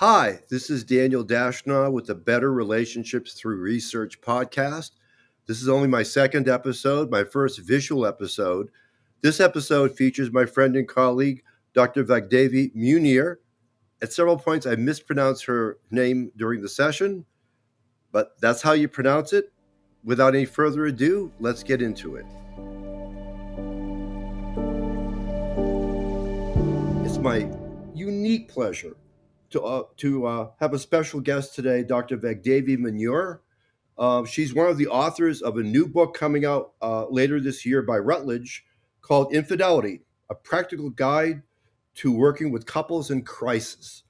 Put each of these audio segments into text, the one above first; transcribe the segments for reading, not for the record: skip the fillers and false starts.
Hi, this is Daniel Dashnaw with the Better Relationships Through Research podcast. This is only my second episode, my first visual episode. This episode features my friend and colleague, Dr. Vagdevi Meunier. At several points, I mispronounced her name during the session, but that's how you pronounce it. Without any further ado, let's get into it. It's my unique pleasure to have a special guest today, Dr. Vagdevi Meunier. She's one of the authors of a new book coming out later this year by Routledge called Infidelity, a practical guide to working with couples in crisis.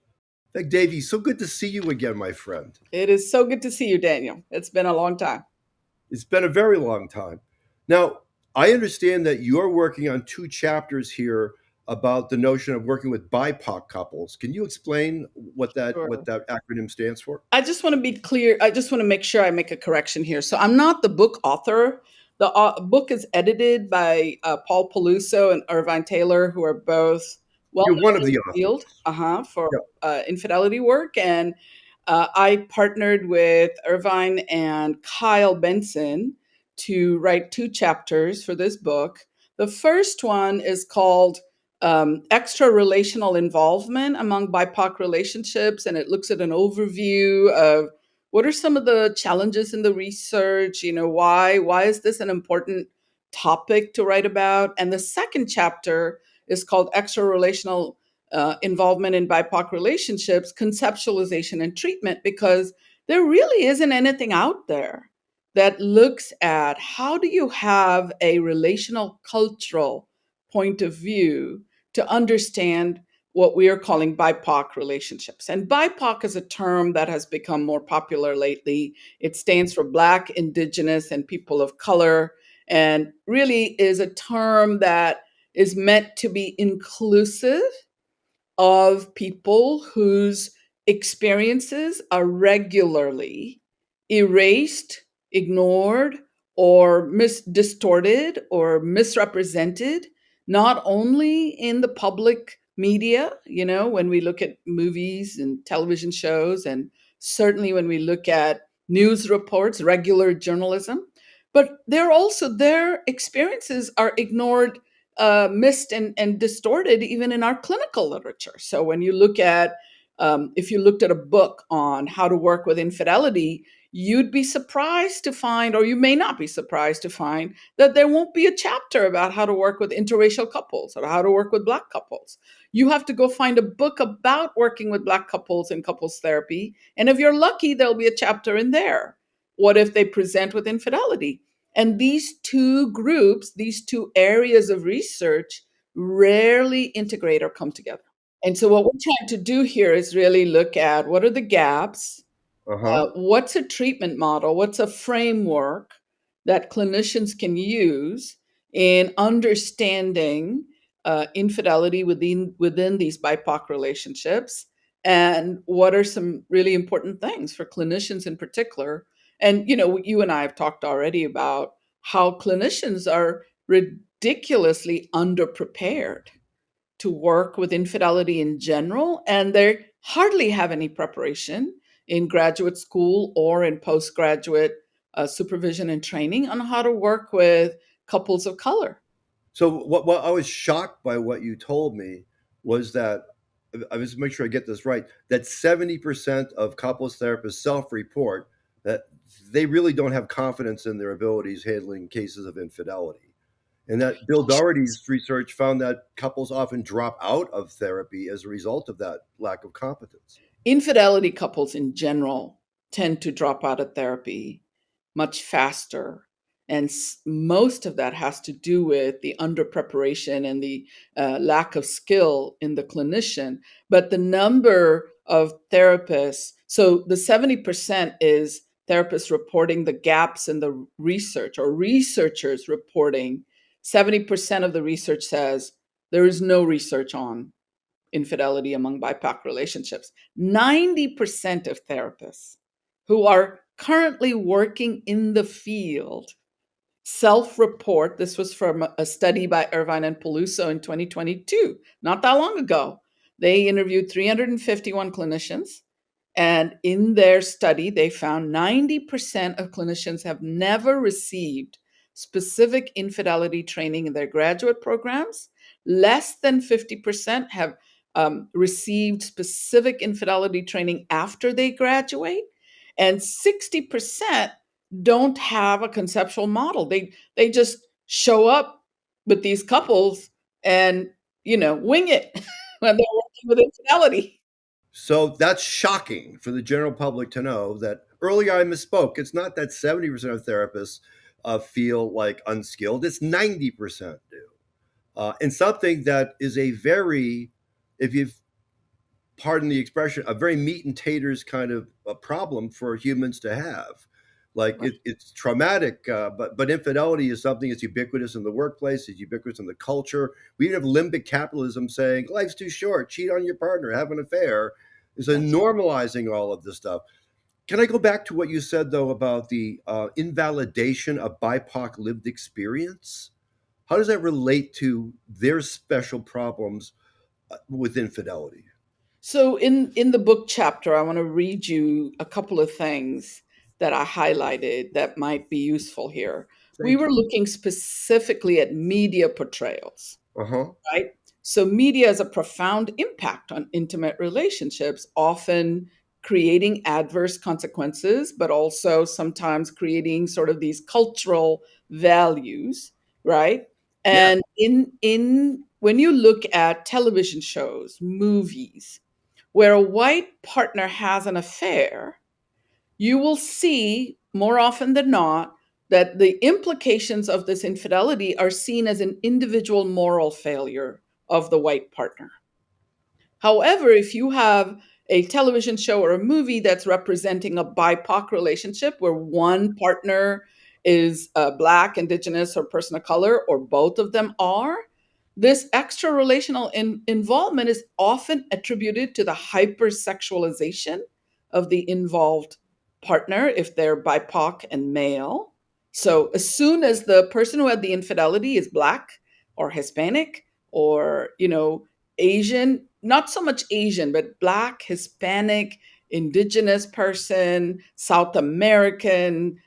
Vagdevi, so good to see you again, my friend. It is so good to see you, Daniel. It's been a long time. It's been a very long time. Now, I understand that you're working on two chapters here about the notion of working with BIPOC couples. Can you explain what that Sure. acronym stands for? I just want to be clear. I just want to make sure I make a correction here. So I'm not the book author. The book is edited by Paul Peluso and Irvine Taylor, who are both well You're one known of in the the authors. field for Yeah. infidelity work. And I partnered with Irvine and Kyle Benson to write two chapters for this book. The first one is called Extra Relational Involvement Among BIPOC Relationships, and it looks at an overview of what are some of the challenges in the research. Why is this an important topic to write about? And the second chapter is called Extra Relational Involvement in BIPOC Relationships, Conceptualization and Treatment, because there really isn't anything out there that looks at how do you have a relational cultural point of view to understand what we are calling BIPOC relationships. And BIPOC is a term that has become more popular lately. It stands for Black, Indigenous, and People of Color, and really is a term that is meant to be inclusive of people whose experiences are regularly erased, ignored, or distorted or misrepresented, not only in the public media, when we look at movies and television shows, and certainly when we look at news reports, regular journalism, but their experiences are ignored, missed, and distorted even in our clinical literature. So when you look at, if you looked at a book on how to work with infidelity, you'd be surprised to find, or you may not be surprised to find, that there won't be a chapter about how to work with interracial couples or how to work with Black couples. You have to go find a book about working with Black couples and couples therapy. And if you're lucky, there'll be a chapter in there. What if they present with infidelity? And these two groups, these two areas of research rarely integrate or come together. And so, what we're trying to do here is really look at what are the gaps, Uh-huh. what's a treatment model, what's a framework that clinicians can use in understanding infidelity within these BIPOC relationships, and what are some really important things for clinicians in particular. And you and I have talked already about how clinicians are ridiculously underprepared to work with infidelity in general, and they hardly have any preparation in graduate school or in postgraduate supervision and training on how to work with couples of color. So what I was shocked by what you told me was that I was make sure I get this right, that 70% of couples therapists self-report that they really don't have confidence in their abilities handling cases of infidelity. And that Bill Doherty's research found that couples often drop out of therapy as a result of that lack of competence. Infidelity couples in general tend to drop out of therapy much faster. And most of that has to do with the underpreparation and the lack of skill in the clinician. But the number of therapists, so the 70% is therapists reporting the gaps in the research, or researchers reporting. 70% of the research says there is no research on infidelity among BIPOC relationships. 90% of therapists who are currently working in the field self-report. This was from a study by Irvine and Peluso in 2022, not that long ago. They interviewed 351 clinicians. And in their study, they found 90% of clinicians have never received specific infidelity training in their graduate programs. Less than 50% have received specific infidelity training after they graduate. And 60% don't have a conceptual model. They just show up with these couples and, wing it when they're working with infidelity. So that's shocking for the general public to know that earlier I misspoke. It's not that 70% of therapists feel like unskilled, it's 90% do. And something that is a very, if you've pardon the expression, a very meat and taters kind of a problem for humans to have. Like Right. it's traumatic, but infidelity is something that's ubiquitous in the workplace, it's ubiquitous in the culture. We even have limbic capitalism saying life's too short, cheat on your partner, have an affair. Is a That's normalizing all of this stuff. Can I go back to what you said though about the invalidation of BIPOC lived experience? How does that relate to their special problems with infidelity? So in the book chapter, I want to read you a couple of things that I highlighted that might be useful here. We Thank were you. looking specifically at media portrayals, Uh huh. right? So media has a profound impact on intimate relationships, often creating adverse consequences, but also sometimes creating sort of these cultural values, right? Yeah. And in when you look at television shows, movies, where a white partner has an affair, you will see more often than not that the implications of this infidelity are seen as an individual moral failure of the white partner. However, if you have a television show or a movie that's representing a BIPOC relationship where one partner is Black, Indigenous, or person of color, or both of them are, this extra relational involvement is often attributed to the hypersexualization of the involved partner if they're BIPOC and male. So, as soon as the person who had the infidelity is Black or Hispanic or, Asian, not so much Asian, but Black, Hispanic, Indigenous person, South American,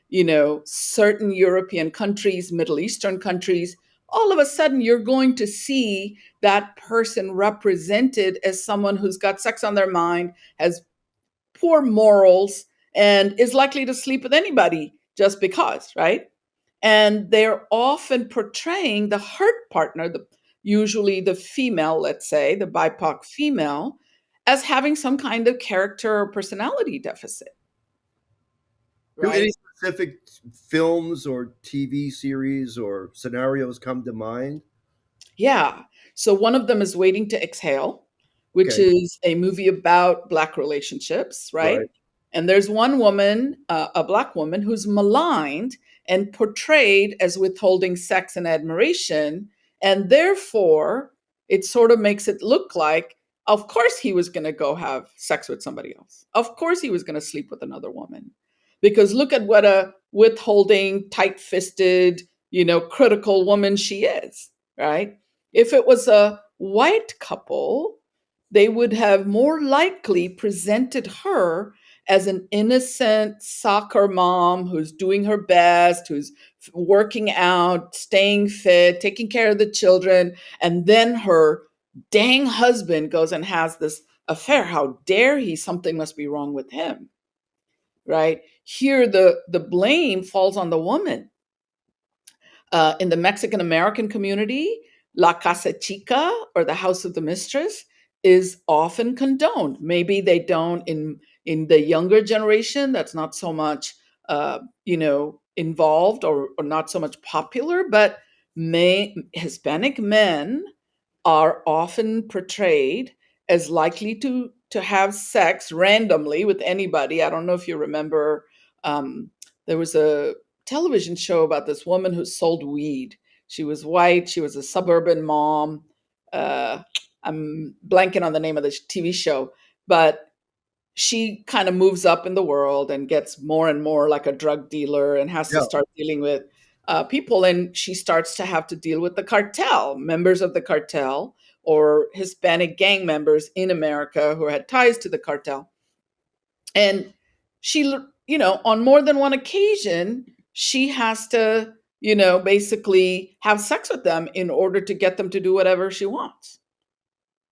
certain European countries, Middle Eastern countries, all of a sudden you're going to see that person represented as someone who's got sex on their mind, has poor morals, and is likely to sleep with anybody just because, right? And they're often portraying the hurt partner, usually the female, let's say, the BIPOC female, as having some kind of character or personality deficit, Do any right? specific films or TV series or scenarios come to mind? Yeah. So one of them is Waiting to Exhale, which Okay, is a movie about Black relationships, right? right. And there's one woman, a Black woman, who's maligned and portrayed as withholding sex and admiration. And therefore, it sort of makes it look like, of course, he was going to go have sex with somebody else. Of course, he was going to sleep with another woman. Because look at what a withholding, tight fisted, critical woman she is, right? If it was a white couple, they would have more likely presented her as an innocent soccer mom who's doing her best, who's working out, staying fit, taking care of the children, and then her dang husband goes and has this affair. How dare he? Something must be wrong with him, right? Here, the blame falls on the woman. In the Mexican American community, La Casa Chica, or the house of the mistress, is often condoned. Maybe they don't in the younger generation. That's not so much involved or not so much popular. But Hispanic men are often portrayed as likely to have sex randomly with anybody. I don't know if you remember. There was a television show about this woman who sold weed. She was white. She was a suburban mom. Uh, I'm blanking on the name of the TV show, but she kind of moves up in the world and gets more and more like a drug dealer and has to Yeah. start dealing with people. And she starts to have to deal with the cartel, members of the cartel, or Hispanic gang members in America who had ties to the cartel. And she, on more than one occasion, she has to, basically have sex with them in order to get them to do whatever she wants.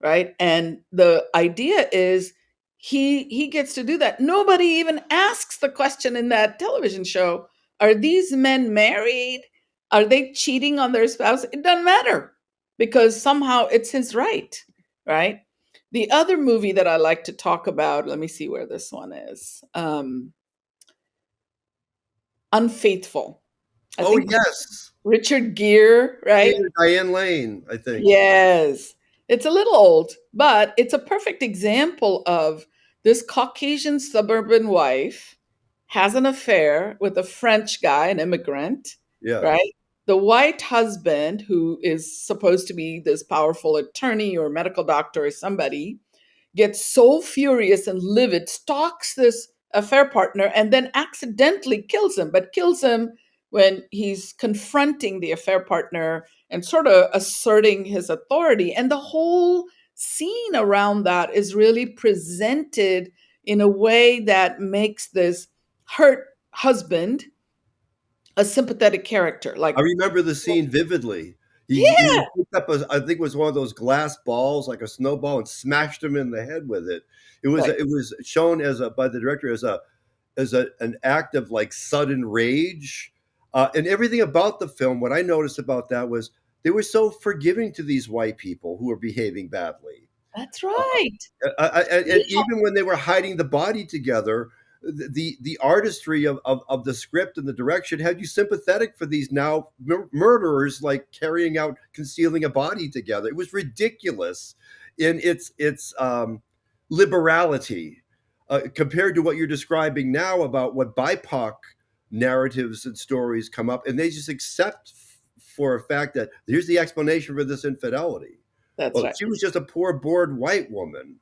Right. And the idea is he gets to do that. Nobody even asks the question in that television show, are these men married? Are they cheating on their spouse? It doesn't matter because somehow it's his right. Right. The other movie that I like to talk about, let me see where this one is. Unfaithful. I Oh think yes, Richard Gere, yeah, right? Diane Lane, I think. Yes. It's a little old, but it's a perfect example of this Caucasian suburban wife has an affair with a French guy, an immigrant, Yes. right? The white husband, who is supposed to be this powerful attorney or medical doctor or somebody, gets so furious and livid, stalks this affair partner, and then accidentally kills him, but kills him when he's confronting the affair partner and sort of asserting his authority. And the whole scene around that is really presented in a way that makes this hurt husband a sympathetic character. I Like, remember the scene vividly. He yeah, picked up I think it was one of those glass balls, like a snowball, and smashed him in the head with it. right. It was shown as by the director as an act of like sudden rage, and everything about the film. What I noticed about that was they were so forgiving to these white people who were behaving badly. That's Uh, right. and even when they were hiding the body together, the artistry of the script and the direction had you sympathetic for these now murderers, like carrying out concealing a body together. It was ridiculous in its liberality, compared to what you're describing now about what BIPOC narratives and stories come up, and they just accept for a fact that here's the explanation for this infidelity. That's Well, right. she was just a poor, bored white woman.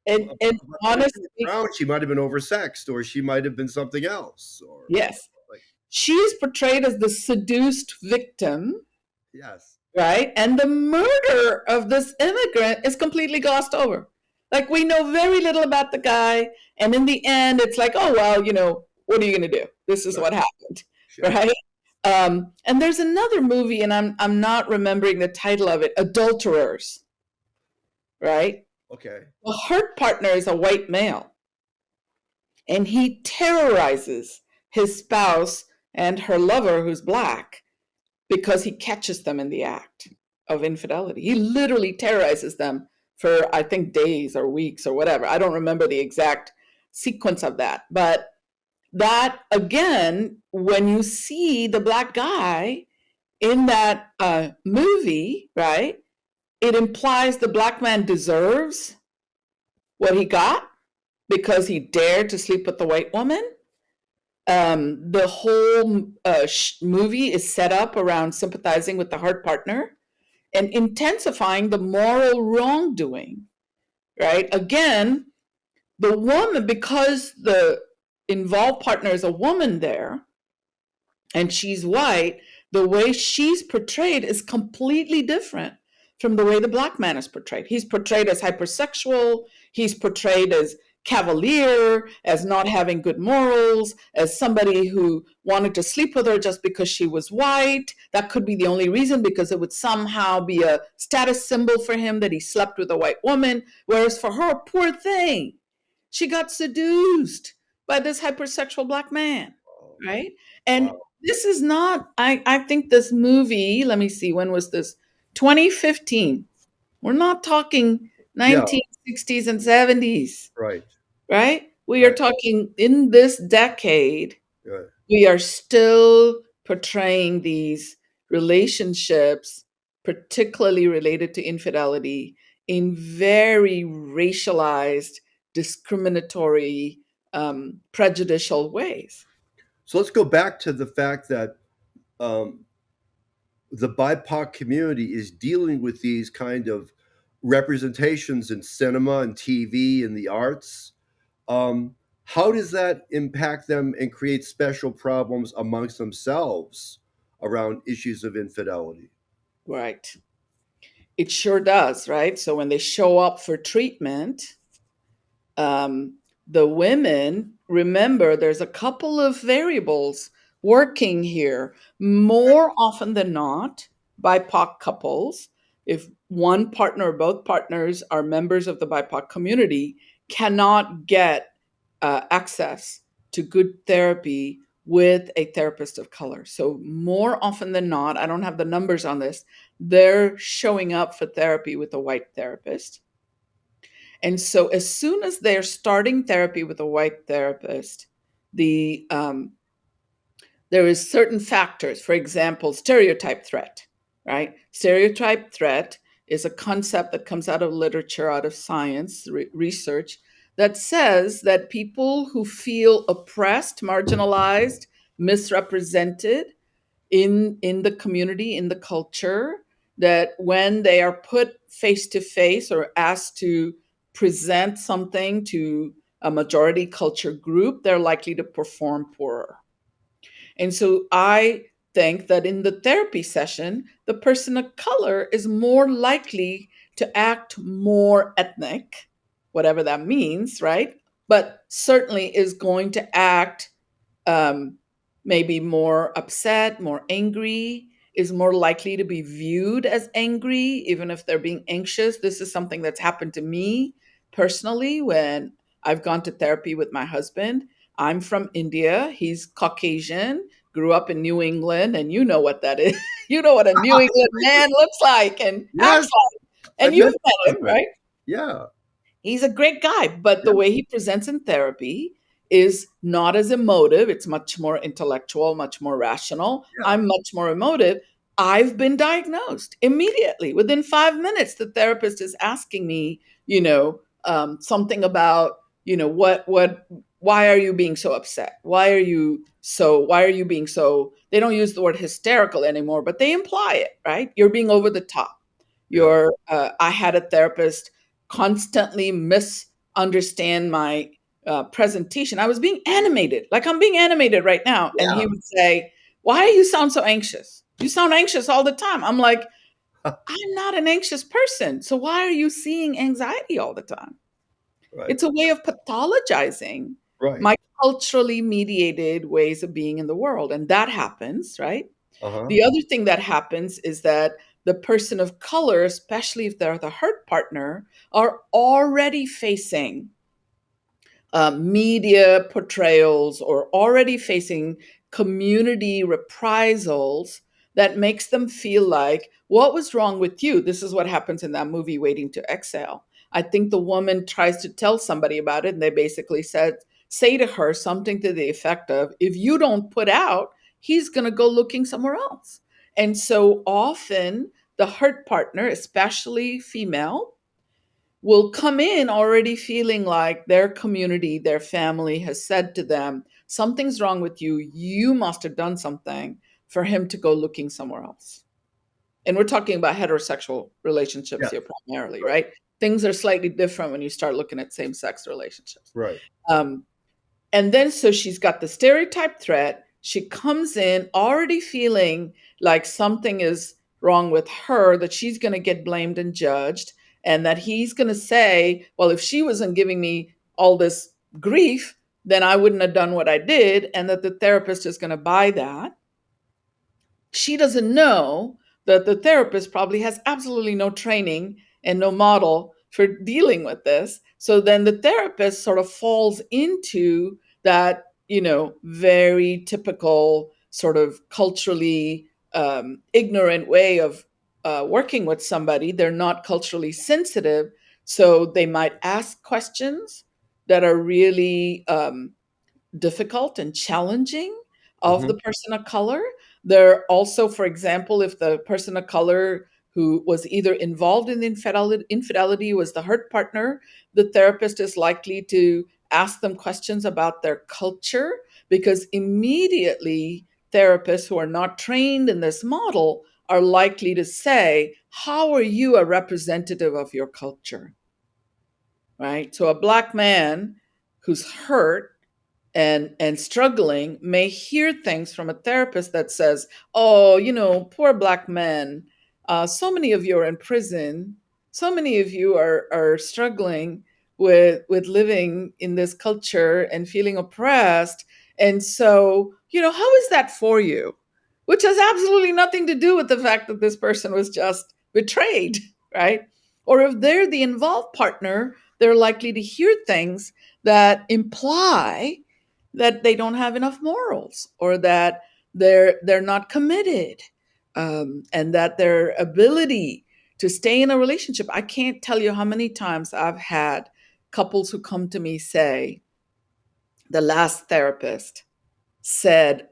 And But looking honestly, around, she might have been oversexed, or she might have been something else, or yes, like, she's portrayed as the seduced victim, yes, right? And the murder of this immigrant is completely glossed over. Like, we know very little about the guy. And in the end, it's like, oh, well, what are you going to do? This is right, what happened, sure, right? And there's another movie, and I'm not remembering the title of it, Adulterers, right? okay, The hurt partner is a white male, and he terrorizes his spouse and her lover, who's black, because he catches them in the act of infidelity. He literally terrorizes them for, I think, days or weeks or whatever. I don't remember the exact sequence of that. But that, again, when you see the black guy in that movie, right, it implies the black man deserves what he got because he dared to sleep with the white woman. The whole movie is set up around sympathizing with the hurt partner and intensifying the moral wrongdoing, right? Again, the woman, because the involved partner is a woman there and she's white, the way she's portrayed is completely different from the way the black man is portrayed. He's portrayed as hypersexual, he's portrayed as cavalier, as not having good morals, as somebody who wanted to sleep with her just because she was white. That could be the only reason, because it would somehow be a status symbol for him that he slept with a white woman. Whereas for her, poor thing, she got seduced by this hypersexual black man, oh, right? And wow, this is not, I think this movie, let me see, when was this? 2015. We're not talking yeah, 1960s and 70s, right, right? We are right, talking in this decade, right. we are still portraying these relationships, particularly related to infidelity, in very racialized, discriminatory, prejudicial ways. So let's go back to the fact that um, the BIPOC community is dealing with these kind of representations in cinema and TV and the arts. Um, how does that impact them and create special problems amongst themselves around issues of infidelity? Right. It sure does, right? So when they show up for treatment, um, the women remember there's a couple of variables working here. More often than not, BIPOC couples, if one partner or both partners are members of the BIPOC community, cannot get access to good therapy with a therapist of color. So, more often than not, I don't have the numbers on this, they're showing up for therapy with a white therapist. And so, as soon as they're starting therapy with a white therapist, the there is certain factors. For example, stereotype threat, right? Stereotype threat is a concept that comes out of literature, out of science research, that says that people who feel oppressed, marginalized, misrepresented in the community, in the culture, that when they are put face to face or asked to present something to a majority culture group, they're likely to perform poorer. And so I think that in the therapy session, the person of color is more likely to act more ethnic, whatever that means, right? But certainly is going to act um, maybe more upset, more angry, is more likely to be viewed as angry, even if they're being anxious. This is something that's happened to me personally when I've gone to therapy with my husband. I'm from India, he's Caucasian, grew up in New England, and you know what that is. You know what a New England man looks like and Yes, acts like. I And you've met met your him, husband. right? Yeah, He's a great guy, but the yeah, way he presents in therapy is not as emotive. It's much more intellectual, much more rational. yeah. I'm much more emotive. I've been diagnosed immediately. Within 5 minutes, the therapist is asking me, something about, why are you being so upset? Why are you being so, they don't use the word hysterical anymore, but they imply it, right? You're being over the top. Yeah. I had a therapist constantly misunderstand my presentation. I was being animated, like I'm being animated right now. And he Yeah. would say, "Why do you sound so anxious? You sound anxious all the time." I'm like, "I'm not an anxious person. So why are you seeing anxiety all the time?" Right. It's a way of pathologizing Right. my culturally mediated ways of being in the world. And that happens, right? Uh-huh. The other thing that happens is that the person of color, especially if they're the hurt partner, are already facing media portrayals or already facing community reprisals that makes them feel like, what was wrong with you? This is what happens in that movie, Waiting to Exhale. I think the woman tries to tell somebody about it, and they basically say to her something to the effect of, if you don't put out, he's going to go looking somewhere else. And so often the hurt partner, especially female, will come in already feeling like their community, their family has said to them, something's wrong with you. You must have done something for him to go looking somewhere else. And we're talking about heterosexual relationships Yes. here primarily, Right. right? Things are slightly different when you start looking at same sex relationships. Right. Um, and then so she's got the stereotype threat. She comes in already feeling like something is wrong with her, that she's going to get blamed and judged, and that he's going to say, well, if she wasn't giving me all this grief, then I wouldn't have done what I did, and that the therapist is going to buy that. She doesn't know that the therapist probably has absolutely no training and no model for dealing with this. So then the therapist sort of falls into that, very typical sort of culturally ignorant way of working with somebody. They're not culturally sensitive. So they might ask questions that are really difficult and challenging of Mm-hmm. the person of color. There also, for example, if the person of color who was either involved in the infidelity was the hurt partner, the therapist is likely to ask them questions about their culture, because immediately therapists who are not trained in this model are likely to say, how are you a representative of your culture? Right? So a black man who's hurt and struggling may hear things from a therapist that says, oh, poor black men, So many of you are in prison. So many of you are struggling with living in this culture and feeling oppressed. And so, how is that for you? Which has absolutely nothing to do with the fact that this person was just betrayed, right? Or if they're the involved partner, they're likely to hear things that imply that they don't have enough morals, or that they're not committed, and that their ability to stay in a relationship. I can't tell you how many times I've had couples who come to me say, the last therapist said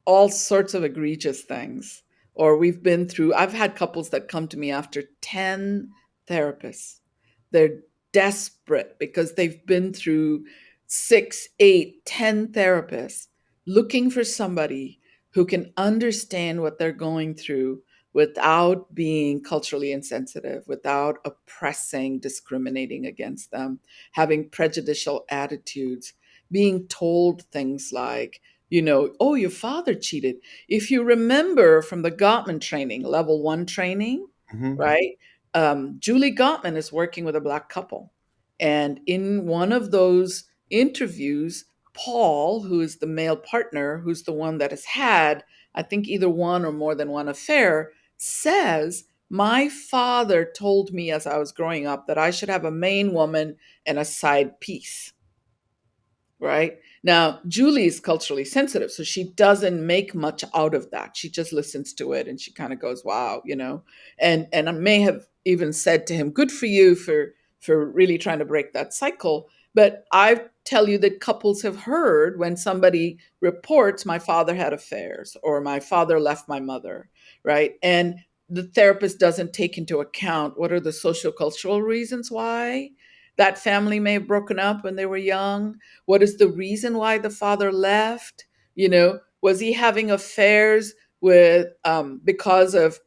all sorts of egregious things, or I've had couples that come to me after 10 therapists. They're desperate because they've been through 6, 8, 10 therapists, looking for somebody who can understand what they're going through without being culturally insensitive, without oppressing, discriminating against them, having prejudicial attitudes, being told things like, oh, your father cheated. If you remember from the Gottman training, level 1 training, Mm-hmm. right? Julie Gottman is working with a Black couple. And in one of those interviews, Paul, who is the male partner, who's the one that has had, I think, either one or more than one affair, says, my father told me as I was growing up that I should have a main woman and a side piece. Right? Now, Julie is culturally sensitive, so she doesn't make much out of that. She just listens to it and she kind of goes, wow, And I may have even said to him, good for you for really trying to break that cycle. But I tell you that couples have heard when somebody reports, my father had affairs, or my father left my mother, right? And the therapist doesn't take into account what are the sociocultural reasons why that family may have broken up when they were young. What is the reason why the father left? Was he having affairs with because of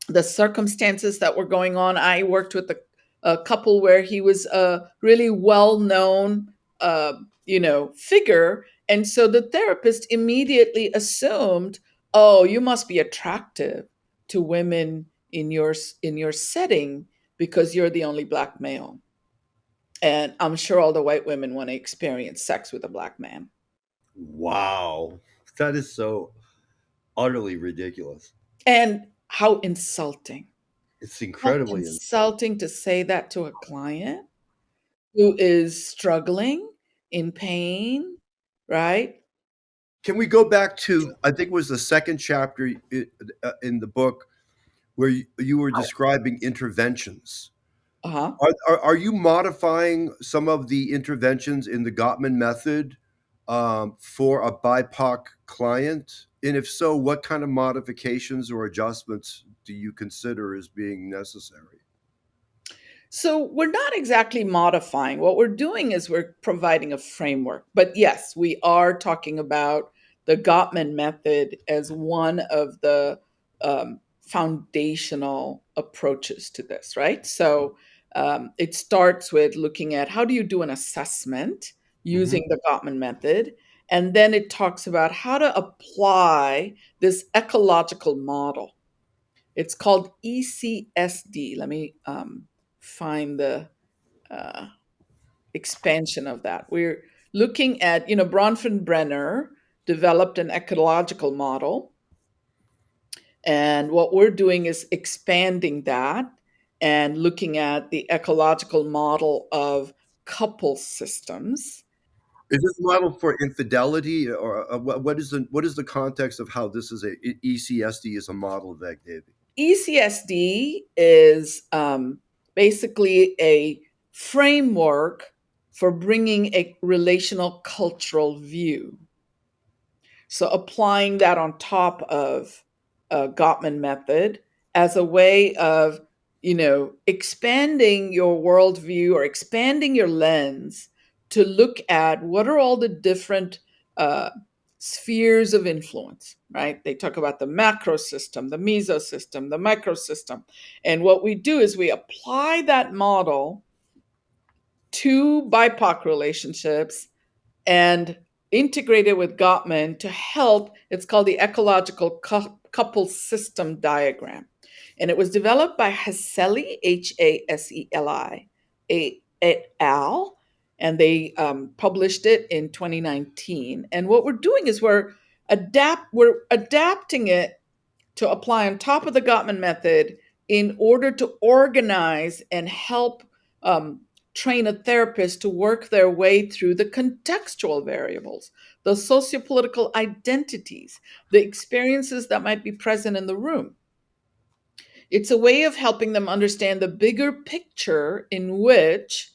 the circumstances that were going on? I worked with a couple where he was a really well-known, figure, and so the therapist immediately assumed, oh, you must be attractive to women in your setting because you're the only Black male. And I'm sure all the white women want to experience sex with a Black man. Wow. That is so utterly ridiculous. And how insulting. It's How incredibly. insulting to say that to a client who is struggling, in pain, right? Can we go back to, I think it was the second chapter in the book where you were describing interventions? Uh-huh. Are you modifying some of the interventions in the Gottman method for a BIPOC client? And if so, what kind of modifications or adjustments do you consider as being necessary? So we're not exactly modifying. What we're doing is we're providing a framework. But yes, we are talking about the Gottman method as one of the foundational approaches to this, right? So it starts with looking at how do you do an assessment Hmm. using the Gottman method. And then it talks about how to apply this ecological model. It's called ECSD. Let me find the uh, expansion of that. We're looking at, Bronfenbrenner developed an ecological model. And what we're doing is expanding that and looking at the ecological model of couple systems. Is this model for infidelity, or what is the context of how this is ECSD is a model of Vagdevi? ECSD is basically a framework for bringing a relational cultural view. So applying that on top of Gottman method as a way of, expanding your worldview or expanding your lens to look at what are all the different uh, spheres of influence, right? They talk about the macro system, the meso system, the micro system. And what we do is we apply that model to BIPOC relationships and integrated with Gottman to help. It's called the Ecological Couples System Diagram. And it was developed by Haseli, Haseli, et al. And they published it in 2019. And what we're doing is we're adapting it to apply on top of the Gottman method in order to organize and help um, train a therapist to work their way through the contextual variables, the sociopolitical identities, the experiences that might be present in the room. It's a way of helping them understand the bigger picture in which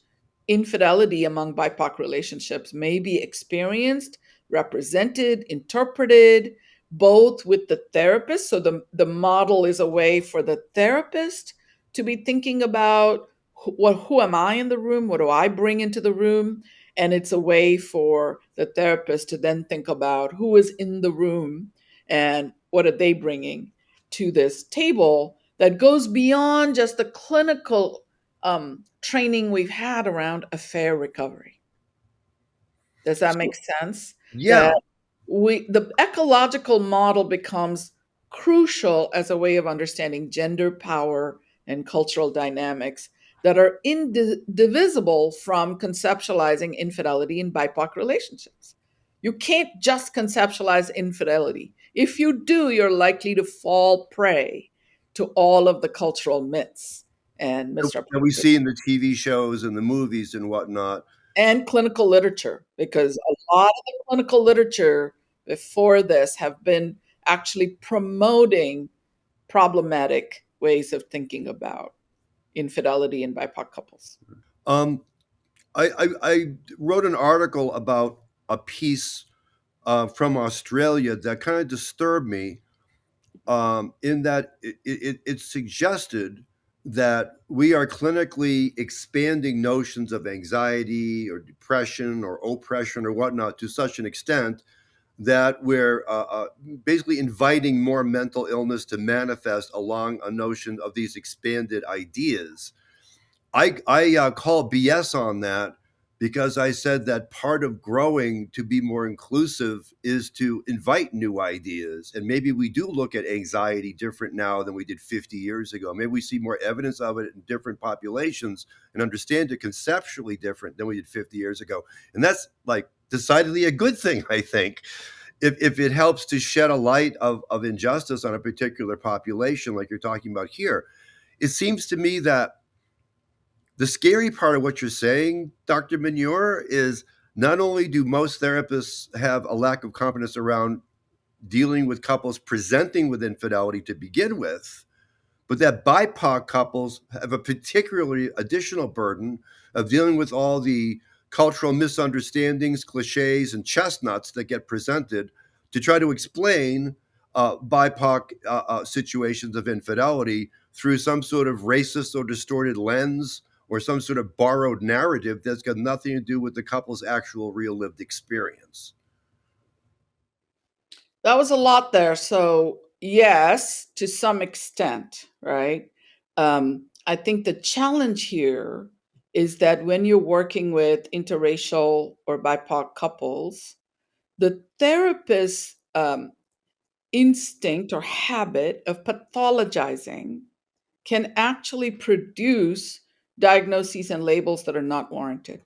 infidelity among BIPOC relationships may be experienced, represented, interpreted, both with the therapist. So the model is a way for the therapist to be thinking about who am I in the room? What do I bring into the room? And it's a way for the therapist to then think about who is in the room and what are they bringing to this table that goes beyond just the clinical training we've had around affair recovery. Does that make So, sense? yeah. That the ecological model becomes crucial as a way of understanding gender, power, and cultural dynamics that are indivisible from conceptualizing infidelity in BIPOC relationships. You can't just conceptualize infidelity. If you do, you're likely to fall prey to all of the cultural myths and That we misrepresentations see in the TV shows and the movies and whatnot. and clinical literature, because a lot of the clinical literature before this have been actually promoting problematic ways of thinking about infidelity in BIPOC couples. Um, I wrote an article about a piece from Australia that kind of disturbed me, in that it suggested that we are clinically expanding notions of anxiety or depression or oppression or whatnot to such an extent that we're basically inviting more mental illness to manifest along a notion of these expanded ideas. I call BS on that because I said that part of growing to be more inclusive is to invite new ideas. And maybe we do look at anxiety different now than we did 50 years ago. Maybe we see more evidence of it in different populations and understand it conceptually different than we did 50 years ago. And that's like decidedly a good thing, I think. If it helps to shed a light of injustice on a particular population, like you're talking about here, it seems to me that the scary part of what you're saying, Dr. Meunier, is not only do most therapists have a lack of competence around dealing with couples presenting with infidelity to begin with, but that BIPOC couples have a particularly additional burden of dealing with all the cultural misunderstandings, cliches, and chestnuts that get presented to try to explain BIPOC situations of infidelity through some sort of racist or distorted lens or some sort of borrowed narrative that's got nothing to do with the couple's actual real lived experience. That was a lot there. So, yes, to some extent, right? I think the challenge here is that when you're working with interracial or BIPOC couples, the therapist's instinct or habit of pathologizing can actually produce diagnoses and labels that are not warranted.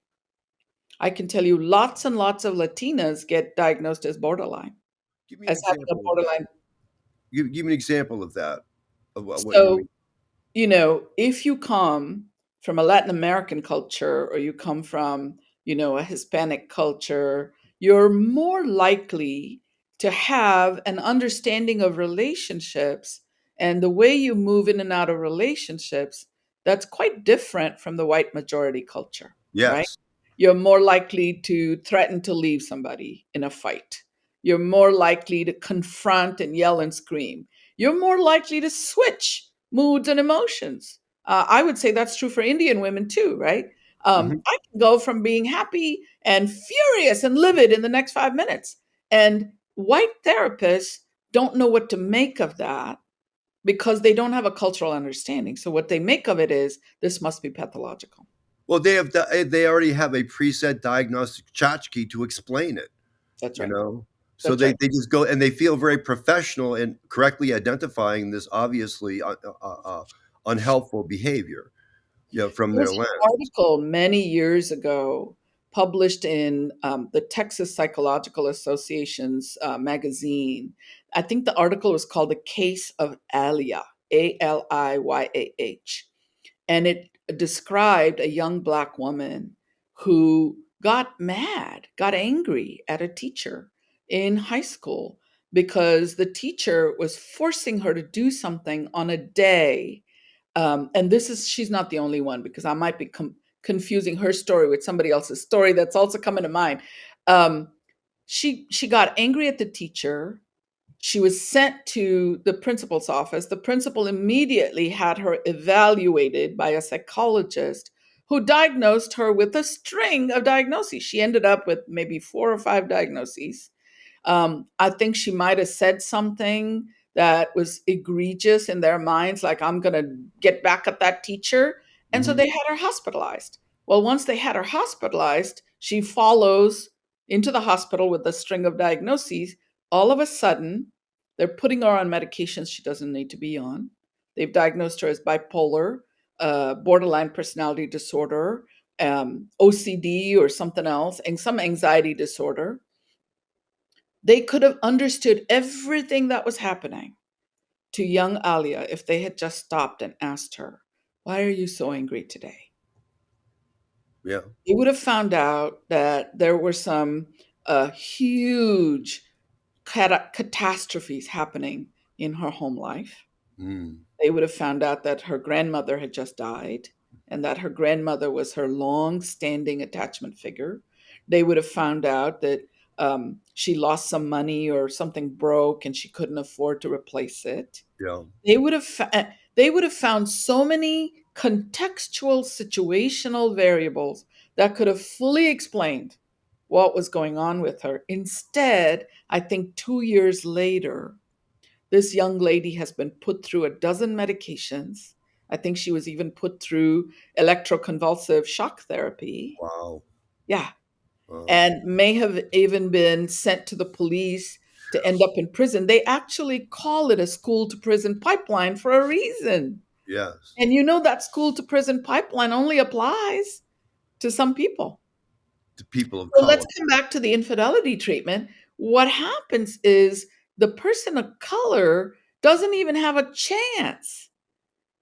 I can tell you lots and lots of Latinas get diagnosed as borderline, Give me an as having a example of that. borderline. Give me an example of that, of what you So, mean. if you come from a Latin American culture or you come from, a Hispanic culture, you're more likely to have an understanding of relationships and the way you move in and out of relationships that's quite different from the white majority culture, right? Yes. You're more likely to threaten to leave somebody in a fight. You're more likely to confront and yell and scream. You're more likely to switch moods and emotions. I would say that's true for Indian women too, right? Mhm. I can go from being happy and furious and livid in the next 5 minutes. And white therapists don't know what to make of that because they don't have a cultural understanding. So what they make of it is this must be pathological. Well, they already have a preset diagnostic tchotchke to explain it. That's You right. know. So That's right. they just go and they feel very professional in correctly identifying this obviously unhelpful behavior, from There their was an lens. article many years ago published in the Texas Psychological Association's magazine. I think the article was called The Case of Aliyah, Aliyah. And it described a young Black woman who got mad, got angry at a teacher in high school because the teacher was forcing her to do something on a day. And she's not the only one because I might be confusing her story with somebody else's story that's also coming to mind. Um, she got angry at the teacher. She was sent to the principal's office. The principal immediately had her evaluated by a psychologist who diagnosed her with a string of diagnoses. She ended up with maybe 4 or 5 diagnoses. I think she might have said something that was egregious in their minds, like, I'm going to get back at that teacher. And so Hmm. they had her hospitalized. Well, once they had her hospitalized, she follows into the hospital with a string of diagnoses. All of a sudden, they're putting her on medications she doesn't need to be on. They've diagnosed her as bipolar, borderline personality disorder, OCD or something else, and some anxiety disorder. They could have understood everything that was happening to young Alia if they had just stopped and asked her, "Why are you so angry today?" Yeah. They would have found out that there were some huge catastrophes happening in her home life. Mm. They would have found out that her grandmother had just died and that her grandmother was her long standing attachment figure. They would have found out that she lost some money or something broke and she couldn't afford to replace it. Yeah. They would have found so many contextual situational variables that could have fully explained what was going on with her. Instead, I think 2 years later, this young lady has been put through a dozen medications. I think she was even put through electroconvulsive shock therapy. Wow. Yeah. Wow. And may have even been sent to the police to end up in prison. They actually call it a school to prison pipeline for a reason. Yes. And you know that school to prison pipeline only applies to some people. The people of So let's color. come back to the infidelity treatment. What happens is the person of color doesn't even have a chance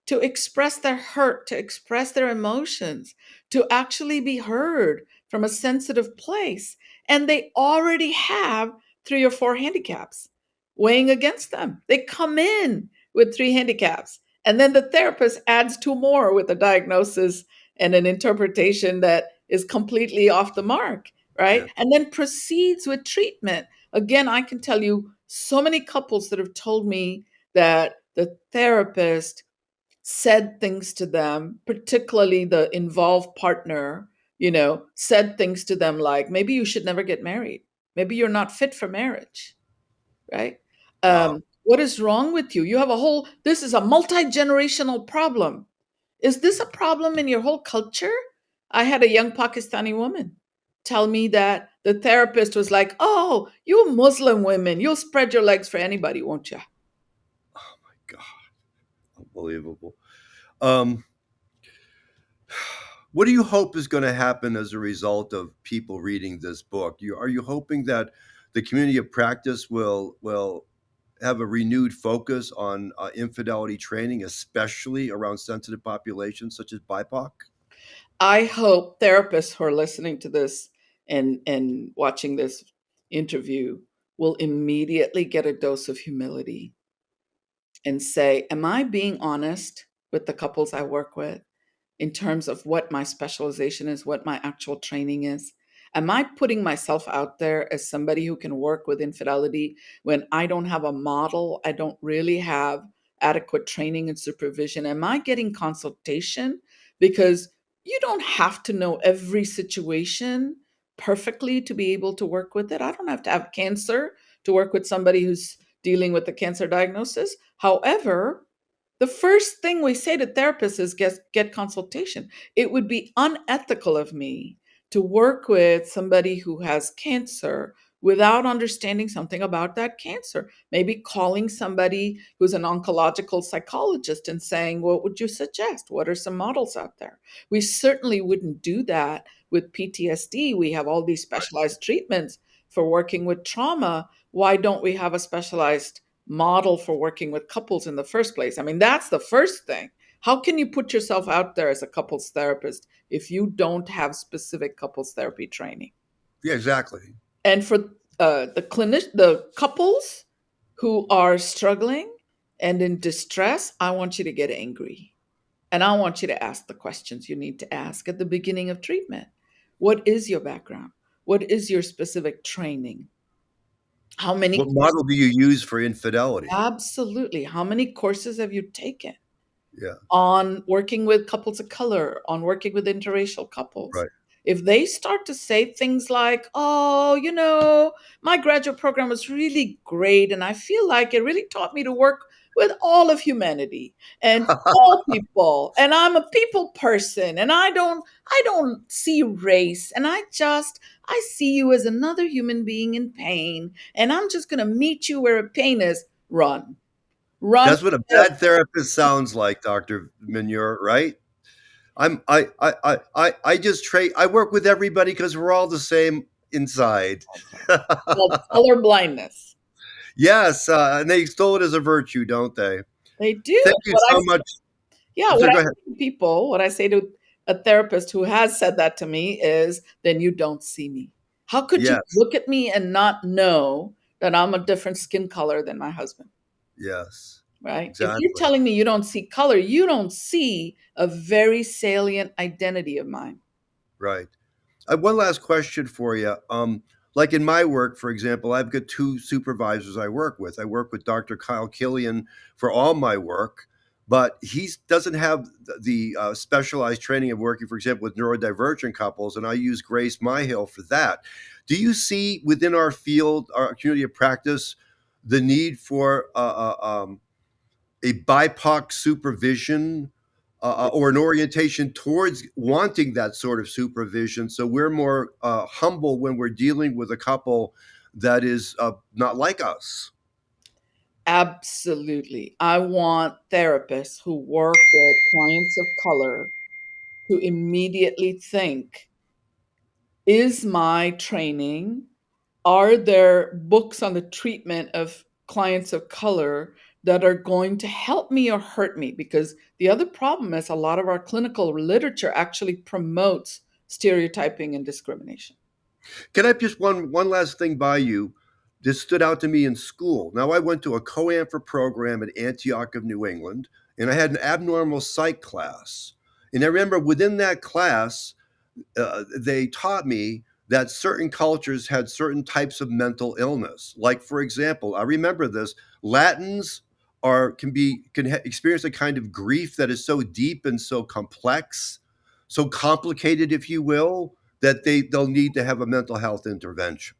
to express their hurt, to express their emotions, to actually be heard from a sensitive place. And they already have 3 or 4 handicaps weighing against them. They come in with 3 handicaps. And then the therapist adds 2 more with a diagnosis and an interpretation that is completely off the mark, Yeah. right? And then proceeds with treatment. Again, I can tell you so many couples that have told me that the therapist said things to them, particularly the involved partner, said things to them like, maybe you should never get married. Maybe you're not fit for marriage, right? Wow. What is wrong with you? This is a multi generational problem. Is this a problem in your whole culture? I had a young Pakistani woman tell me that the therapist was like, oh, you Muslim women, you'll spread your legs for anybody, won't you? Oh my God. Unbelievable. Um, what do you hope is going to happen as a result of people reading this book? Are you hoping that the community of practice will have a renewed focus on infidelity training, especially around sensitive populations such as BIPOC? I hope therapists who are listening to this and watching this interview will immediately get a dose of humility and say, am I being honest with the couples I work with in terms of what my specialization is, what my actual training is? Am I putting myself out there as somebody who can work with infidelity when I don't have a model? I don't really have adequate training and supervision. Am I getting consultation? Because you don't have to know every situation perfectly to be able to work with it. I don't have to have cancer to work with somebody who's dealing with a cancer diagnosis. However, the first thing we say to therapists is get consultation. It would be unethical of me to work with somebody who has cancer without understanding something about that cancer. Maybe calling somebody who's an oncological psychologist and saying, what would you suggest? What are some models out there? We certainly wouldn't do that with PTSD. We have all these specialized treatments for working with trauma. Why don't we have a specialized model for working with couples in the first place? I mean, that's the first thing. How can you put yourself out there as a couples therapist if you don't have specific couples therapy training? Yeah, exactly. And for the couples who are struggling and in distress, I want you to get angry. And I want you to ask the questions you need to ask at the beginning of treatment. What is your background? What is your specific training? How many What courses? model do you use for infidelity? Absolutely. How many courses have you taken Yeah, on working with couples of color, on working with interracial couples? right. If they start to say things like, oh, my graduate program was really great, and I feel like it really taught me to work with all of humanity and all people, and I'm a people person, and I don't see race, and I see you as another human being in pain, and I'm just gonna meet you where pain is. Run. That's what a bad therapist sounds like, Dr. Meunier, right? I just trade. I work with everybody because we're all the same inside. Okay. Called color blindness. Yes, and they extol it as a virtue, don't they? They do. Thank you so much. Yeah, So what go I ahead. say to people, what I say to a therapist who has said that to me is, then you don't see me. How could you Yes, look at me and not know that I'm a different skin color than my husband? yes, Right? If you're exactly. telling me you don't see color, you don't see a very salient identity of mine. Right. I have one last question for you. Like in my work, for example, I've got two supervisors I work with. I work with Dr. Kyle Killian for all my work, but he doesn't have the specialized training of working, for example, with neurodivergent couples, and I use Grace Myhill for that. Do you see within our field, our community of practice, the need for a BIPOC supervision or an orientation towards wanting that sort of supervision. So we're more humble when we're dealing with a couple that is not like us. Absolutely. I want therapists who work with clients of color to immediately think, is my training, are there books on the treatment of clients of color that are going to help me or hurt me? Because the other problem is a lot of our clinical literature actually promotes stereotyping and discrimination. Can I just one last thing by you? This stood out to me in school. Now I went to a co-amphor program at Antioch of New England, and I had an abnormal psych class. And I remember within that class, they taught me that certain cultures had certain types of mental illness. Like, for example, I remember this: Latins experience a kind of grief that is so deep and so complex, so complicated, if you will, that they'll need to have a mental health intervention.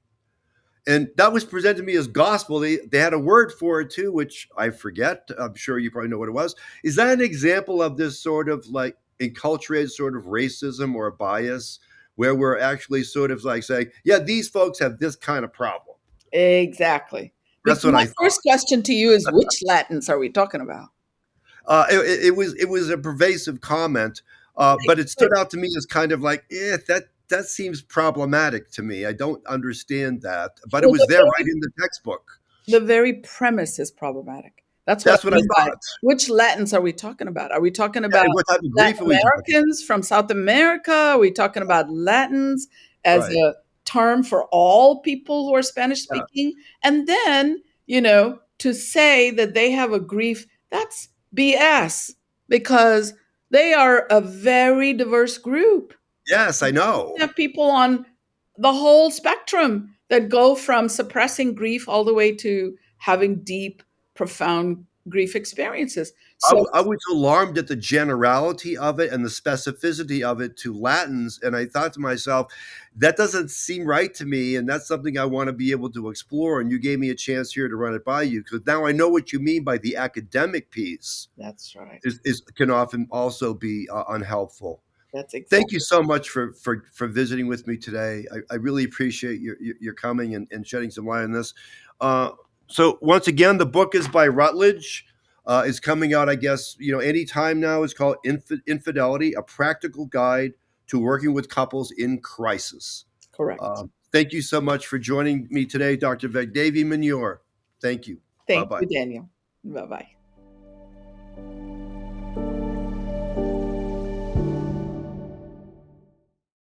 And that was presented to me as gospel. They had a word for it too, which I forget. I'm sure you probably know what it was. Is that an example of this sort of like enculturated sort of racism or bias where we're actually sort of like saying, yeah, these folks have this kind of problem? Exactly. That's Because what my I thought. first question to you is, which Latins are we talking about? It was a pervasive comment, but it stood out to me as kind of like, that seems problematic to me. I don't understand that, but it Well, was there right in the textbook. the very premise is problematic. That's what That's I what I mean by thought. which Latins are we talking about? Are we talking Yeah, about what type of Latin grief are we talking about? Americans from South America? Are we talking about Latins as Right. a term for all people who are Spanish Yeah. speaking? And then, to say that they have a grief, that's BS because they are a very diverse group. Yes, I You know. have people on the whole spectrum that go from suppressing grief all the way to having deep, profound grief experiences. So, I was alarmed at the generality of it and the specificity of it to Latins, and I thought to myself, that doesn't seem right to me, and that's something I want to be able to explore. And you gave me a chance here to run it by you because now I know what you mean by the academic piece that's right. is can often also be unhelpful. That's Thank you exactly. so much for visiting with me today. I really appreciate your coming and shedding some light on this. Uh, so once again, the book is by Routledge. Is coming out, I guess, anytime now. It's called Infidelity: A Practical Guide to Working with Couples in Crisis. Correct. Thank you so much for joining me today, Dr. Vagdevi Meunier. Thank you. Bye Thank bye. you, Daniel. Bye bye.